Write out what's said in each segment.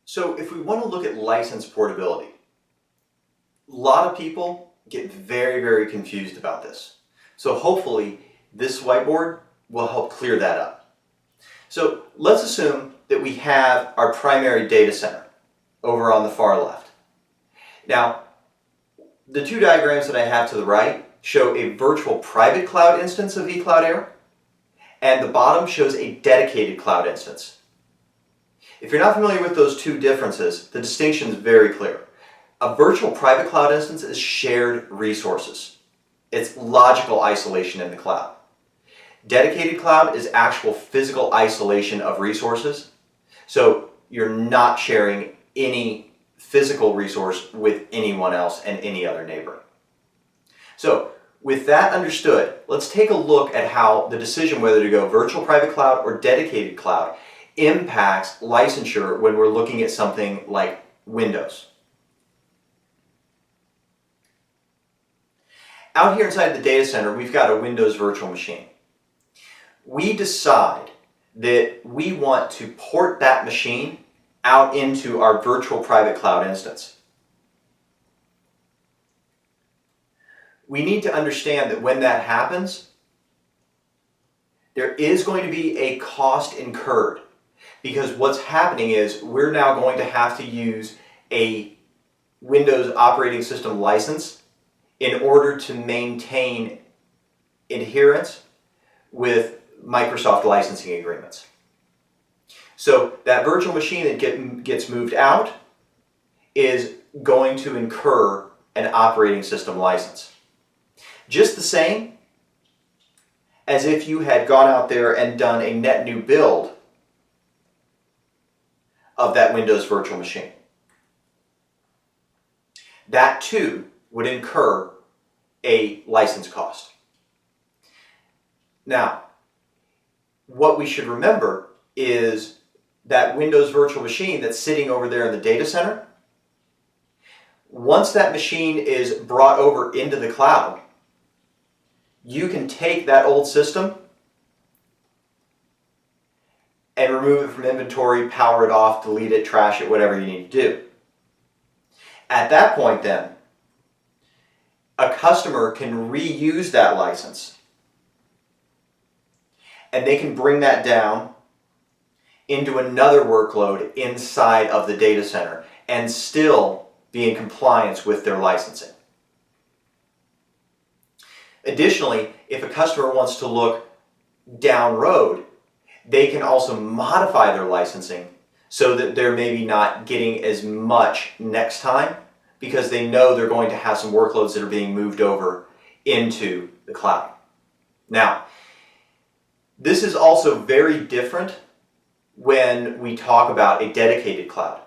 So if we want to look at license portability, a lot of people get very confused about this. So hopefully this whiteboard will help clear that up. So let's assume that we have our primary data center over on the far left. Now, the two diagrams that I have to the right show a virtual private cloud instance of vCloud Air, and the bottom shows a dedicated cloud instance. If you're not familiar with those two differences, the distinction is very clear. A virtual private cloud instance is shared resources. It's logical isolation in the cloud. Dedicated cloud is actual physical isolation of resources. So you're not sharing any physical resource with anyone else and any other neighbor. So with that understood, let's take a look at how the decision whether to go virtual private cloud or dedicated cloud impacts licensure when we're looking at something like Windows. Out here inside the data center, we've got a Windows virtual machine. We decide that we want to port that machine out into our virtual private cloud instance. We need to understand that when that happens, there is going to be a cost incurred, because what's happening is we're now going to have to use a Windows operating system license in order to maintain adherence with Microsoft licensing agreements. So that virtual machine that gets moved out is going to incur an operating system license. Just the same as if you had gone out there and done a net new build of that Windows virtual machine. That too would incur a license cost. Now, what we should remember is that Windows virtual machine that's sitting over there in the data center, once that machine is brought over into the cloud, you can take that old system and remove it from inventory, power it off, delete it, trash it, whatever you need to do. At that point then, a customer can reuse that license and they can bring that down into another workload inside of the data center and still be in compliance with their licensing. Additionally, if a customer wants to look down road, they can also modify their licensing so that they're maybe not getting as much next time, because they know they're going to have some workloads that are being moved over into the cloud. Now, this is also very different when we talk about a dedicated cloud.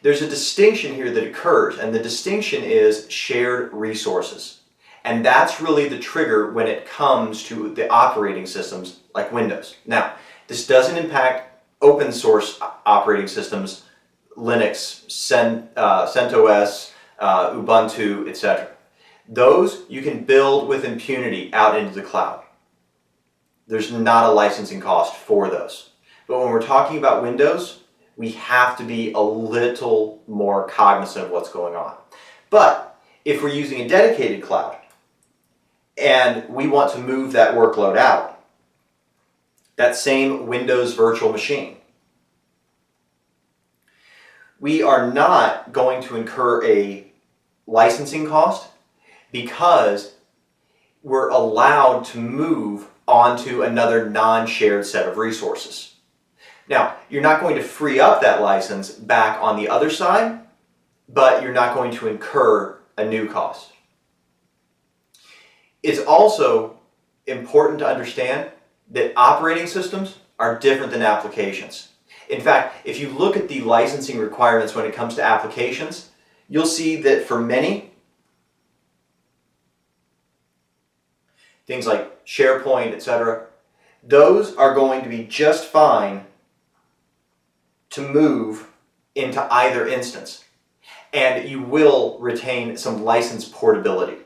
There's a distinction here that occurs, and the distinction is shared resources. And that's really the trigger when it comes to the operating systems like Windows. Now, this doesn't impact open source operating systems, Linux, CentOS, Ubuntu, etc. Those you can build with impunity out into the cloud. There's not a licensing cost for those. But when we're talking about Windows, we have to be a little more cognizant of what's going on. But if we're using a dedicated cloud and we want to move that workload out, that same Windows virtual machine, we are not going to incur a licensing cost because we're allowed to move onto another non-shared set of resources. Now, you're not going to free up that license back on the other side, but you're not going to incur a new cost. It's also important to understand that operating systems are different than applications. In fact, if you look at the licensing requirements when it comes to applications, you'll see that for many, things like SharePoint, etc., those are going to be just fine to move into either instance. And you will retain some license portability.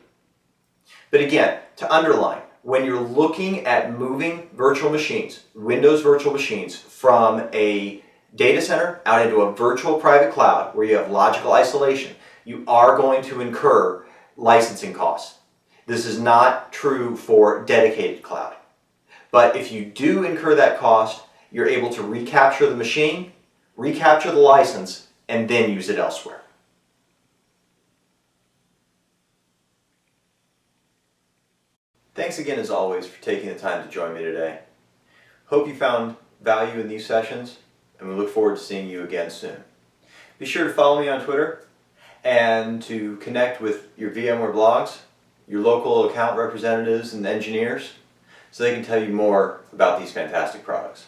But again, to underline, when you're looking at moving virtual machines, Windows virtual machines, from a data center out into a virtual private cloud where you have logical isolation, you are going to incur licensing costs. This is not true for dedicated cloud. But if you do incur that cost, you're able to recapture the machine, recapture the license, and then use it elsewhere. Thanks again as always for taking the time to join me today. Hope you found value in these sessions, and we look forward to seeing you again soon. Be sure to follow me on Twitter and to connect with your VMware blogs, your local account representatives and engineers, so they can tell you more about these fantastic products.